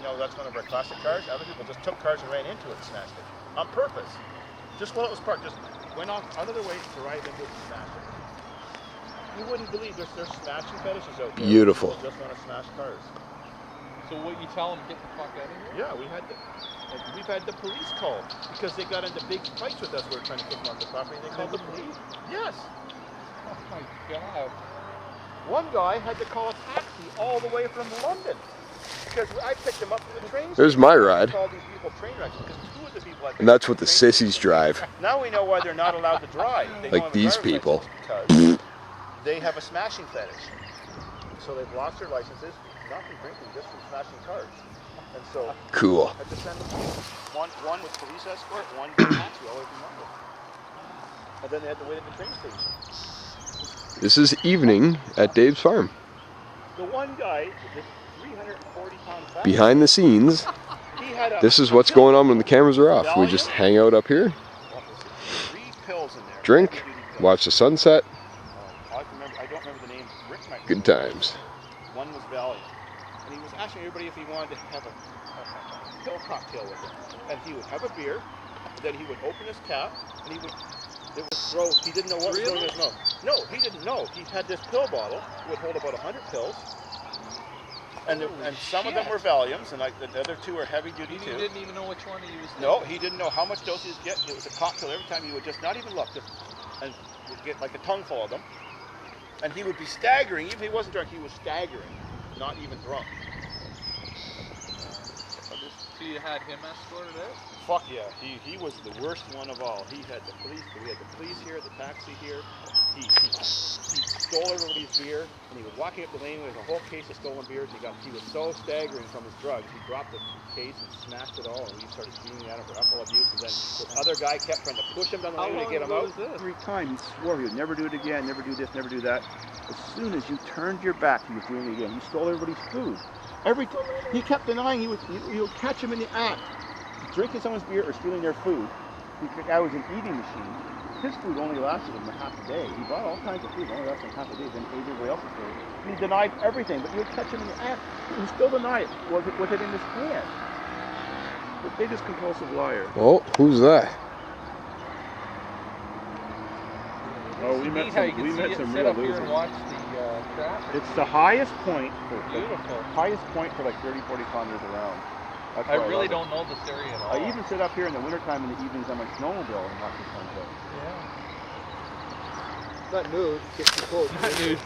you know, that's one of our classic cars. Other people just took cars and ran into it and smashed it on purpose. Just while it was parked, just went off out of their way to drive into it and smash it. You wouldn't believe there's smashing fetishes out there. Beautiful. People just want to smash cars. So what you tell them, get the fuck out of here? Yeah, we've had the police called because they got into big fights with us. We were trying to kick them off the property, and they called the police. Yes. Oh my god. One guy had to call a taxi all the way from London because I picked him up from the train station. There's my ride. Called these people train wrecks because two of the people had And that's what the sissies drive. Now we know why they're not allowed to drive. They don't Like have a these driver's people. license because they have a smashing fetish. So they've lost their licenses, not from drinking, just from smashing cars. And so Cool. I had to send them home. One was police escort, one was taxi all the way from London. And then they had to wait at the train station. This is evening at Dave's farm. The one guy, this 340-pound fat Behind the scenes, he had this is what's going on when the cameras are off. We just hang out up here, 3 pills in there. drink, Heavy-duty pills. watch the sunset. I don't remember the name. Rick might Good times. One was Valiant. And he was asking everybody if he wanted to have a pill cocktail with him. And he would have a beer, then he would open his cap, and it would throw, he didn't know what was going in his mouth. No, he didn't know. He had this pill bottle, would hold about 100 pills. And some of them were Valiums, and like the other 2 are heavy duty too. He didn't even know which one he was taking. No, he didn't know how much dose he was getting. It was a cocktail every time. He would just not even look, and would get like a tongue full of them. And he would be staggering, even if he wasn't drunk, he was staggering, not even drunk. So you had him escorted out? Fuck yeah, he was the worst one of all. He had the police, we had the police here, the taxi here. He stole everybody's beer, and he was walking up the lane with a whole case of stolen beers. He was so staggering from his drugs, he dropped the case and smashed it all, and we started screaming at him for alcohol abuse. And then this other guy kept trying to push him down the lane to get him out. Every time he swore he would never do it again, never do this, never do that. As soon as you turned your back, he was doing it again. He stole everybody's food. Every time he kept denying, you would catch him in the act, drinking someone's beer or stealing their food. The guy was an eating machine. His food only lasted him a half a day. He bought all kinds of food, only lasted him half a day, then ate everybody else's food. And he denied everything, but you would catch him in the act. He still denied it. Was it in his hand? The biggest compulsive liar. Oh, who's that? Oh, we met some real losers. And watch the traffic. It's the highest point. Beautiful. Highest point for like 30, 40 kilometers around. That's I why really love it. don't know this area at all. I even sit up here in the wintertime in the evenings on my snowmobile and watch the sunset. Yeah. Not nude, get too close. Not nude.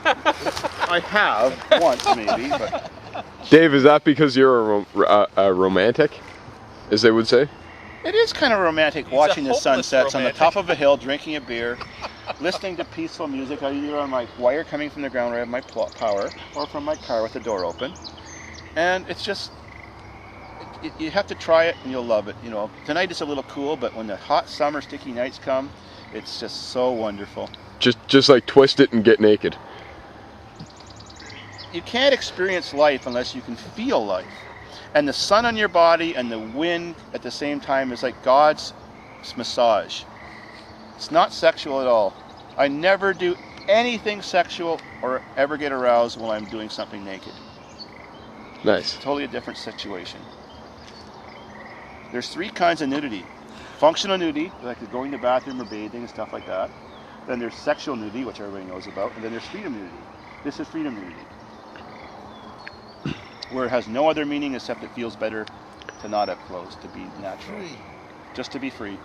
I have once maybe, but Dave, is that because you're a romantic, as they would say? it is kind of romantic He's watching a the hopeless sunsets on the romantic. top of a hill, drinking a beer, listening to peaceful music, either on my wire coming from the ground where I have my power, or from my car with the door open. And it's just, you have to try it and you'll love it. You know, tonight it's a little cool, but when the hot summer sticky nights come, it's just so wonderful. Just like twist it and get naked. You can't experience life unless you can feel life. And the sun on your body and the wind at the same time is like God's massage. It's not sexual at all. I never do anything sexual or ever get aroused while I'm doing something naked. Nice. Totally a different situation. There's 3 kinds of nudity. Functional nudity, like going to the bathroom or bathing and stuff like that. Then there's sexual nudity, which everybody knows about. And then there's freedom nudity. This is freedom nudity, where it has no other meaning except it feels better to not have clothes, to be natural. Just to be free.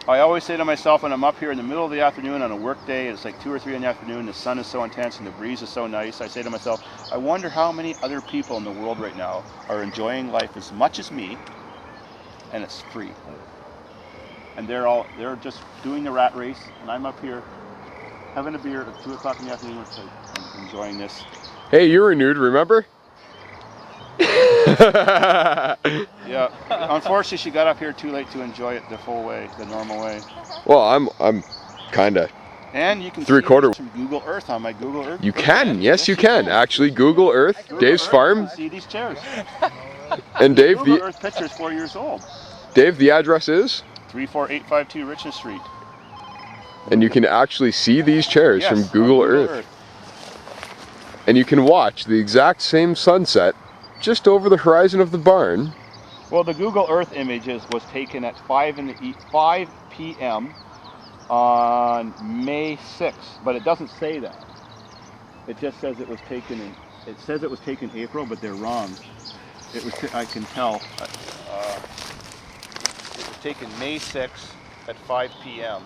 I always say to myself when I'm up here in the middle of the afternoon on a work day, it's like 2 or 3 in the afternoon, the sun is so intense and the breeze is so nice, I say to myself, I wonder how many other people in the world right now are enjoying life as much as me, and it's free. And they're just doing the rat race, and I'm up here having a beer at 2 o'clock in the afternoon, it's like, I'm enjoying this. Hey, you were nude, remember? Yeah, unfortunately she got up here too late to enjoy it the full way, the normal way. Well, I'm kinda. And you can Three-quarter. see this from Google Earth on my Google Earth. You can, yes you can. Actually, Google Earth, Dave's farm, See these chairs. and Dave, Google Earth picture is 4 years old. Dave, the address is, 34852 Richmond Street. and you can actually see these chairs Yes, from on Google Earth. And you can watch the exact same sunset just over the horizon of the barn. Well, the Google Earth images was taken at 5 p.m. on May 6th, but it doesn't say that. It just says it was taken in. It says it was taken April, but they're wrong. It was. I can tell. It was taken May 6th at 5 p.m.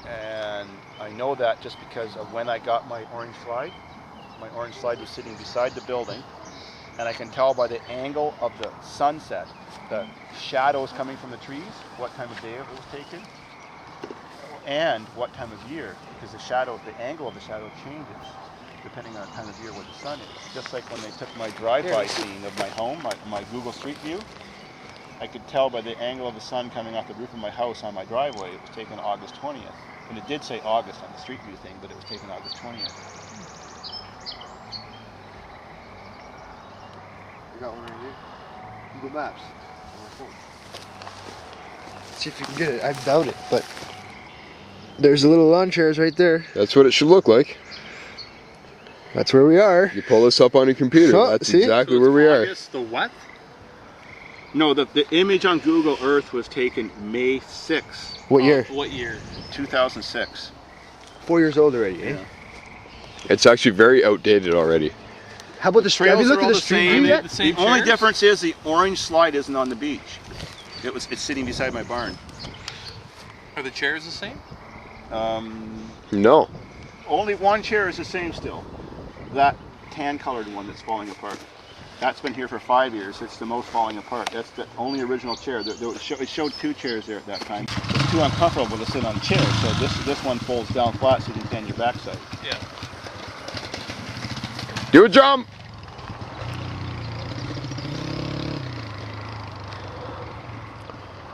And I know that just because of when I got my orange slide. My orange slide was sitting beside the building, and I can tell by the angle of the sunset, the shadows coming from the trees, what time of day it was taken, and what time of year, because the angle of the shadow changes depending on the time of year where the sun is. Just like when they took my drive-by scene of my home, my Google Street View, I could tell by the angle of the sun coming off the roof of my house on my driveway, it was taken August 20th. And it did say August on the Street View thing, but it was taken August 20th. I got one right here. Google Maps on my phone. See if you can get it. I doubt it, but there's the little lawn chairs right there. That's what it should look like. That's where we are. You pull this up on your computer. Oh, That's see? exactly where we are. August the what? No, the image on Google Earth was taken May 6th, What year? What year? 2006. 4 years old already, eh? Yeah. It's actually very outdated already. How about the street? Have you looked at the street view yet? The The only chairs? difference is the orange slide isn't on the beach. It's sitting beside my barn. Are the chairs the same? No. Only one chair is the same still. That tan-colored one that's falling apart. That's been here for 5 years. It's the most falling apart. That's the only original chair. It showed 2 chairs there at that time. It's too uncomfortable to sit on a chair, so this one folds down flat so you can stand your backside. Yeah. Do a jump.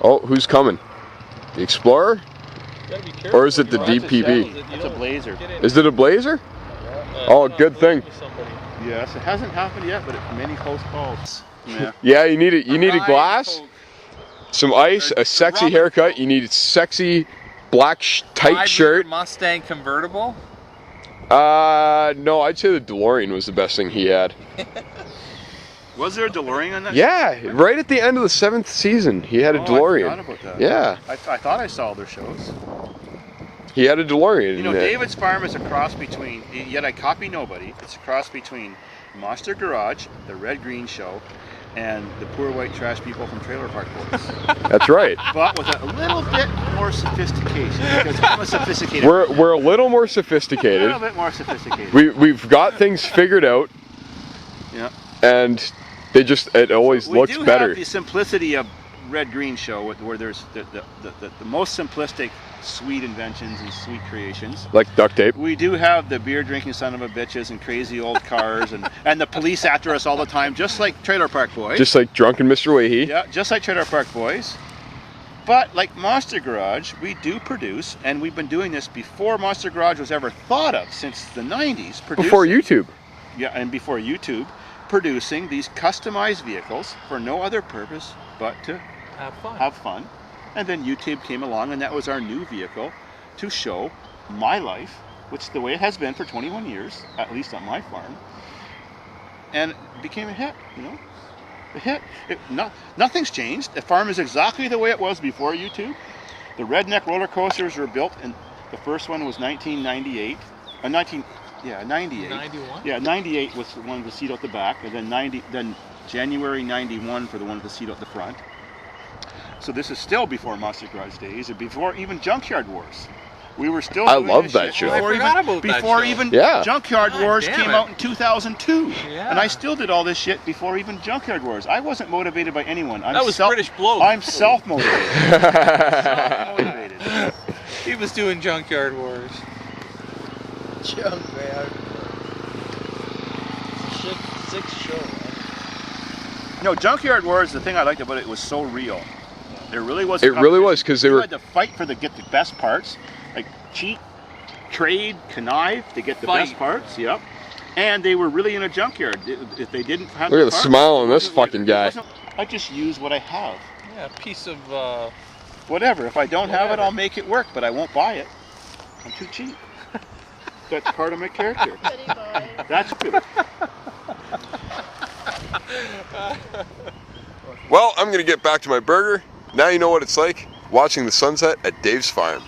Oh, who's coming? The Explorer? Or is it the DPB? That's a Blazer. Is it a Blazer? Oh, good thing. Yes, it hasn't happened yet, but it's many close calls. Yeah. Yeah, you need it. You need a glass, some ice, a sexy haircut. You need a sexy black tight shirt. Mustang convertible. No, I'd say the DeLorean was the best thing he had. Was there a DeLorean on that? Yeah, right at the end of the 7th season, he had a Oh, DeLorean. I forgot about that. Yeah, I thought I saw their shows. he had a DeLorean. You know, in it. David's Farm is a cross between, yet I copy nobody, it's a cross between Monster Garage, the Red Green Show, and the Poor White Trash People from Trailer Park Boys. That's right. But with a little bit more sophistication, because I'm a sophisticated We're a little more a sophisticated. little bit more sophisticated. We've got things figured out, Yeah. and it always looks we do better. have the simplicity of Red Green Show, where there's the most simplistic sweet inventions and sweet creations. Like duct tape. We do have the beer drinking son of a bitches and crazy old cars and the police after us all the time, just like Trailer Park Boys. Just like drunken Mr. Wahey. Yeah, just like Trailer Park Boys. But like Monster Garage, we do produce, and we've been doing this before Monster Garage was ever thought of, since the 90s. Before YouTube. Yeah, and before YouTube, producing these customized vehicles for no other purpose but to Have fun. fun. And then YouTube came along, and that was our new vehicle to show my life, which the way it has been for 21 years, at least on my farm, and it became a hit. You know, a hit. Nothing's changed. The farm is exactly the way it was before YouTube. The redneck roller coasters were built, and the first one was 1998. 98. 91? Yeah, 98 was the one with the seat out the back, and then January 91 for the one with the seat out the front. So this is still before Monster Garage days, and before even Junkyard Wars. We were still. I doing love this that shit show. Before I even, forgot about that before show. even Yeah. Junkyard God Wars damn came it. out in 2002, Yeah. and I still did all this shit before even Junkyard Wars. I wasn't motivated by anyone. That was British Bloke. I'm self-motivated. Self-motivated. He was doing Junkyard Wars. Junkyard. Sick show, man. No, Junkyard Wars. The thing I liked about it was so real. There really was. It really was, 'cause they you were- had to fight get the best parts, like cheat, trade, connive to get the best Fight. parts. Yep. And they were really in a junkyard. If they didn't have Look at the parts, smile on this it wasn't- fucking guy. I just use what I have. Yeah, a piece of Whatever. If I don't have it, Whatever. I'll make it work, but I won't buy it. I'm too cheap. That's part of my character. That's good. Well, I'm gonna get back to my burger. Now you know what it's like watching the sunset at Dave's Farm.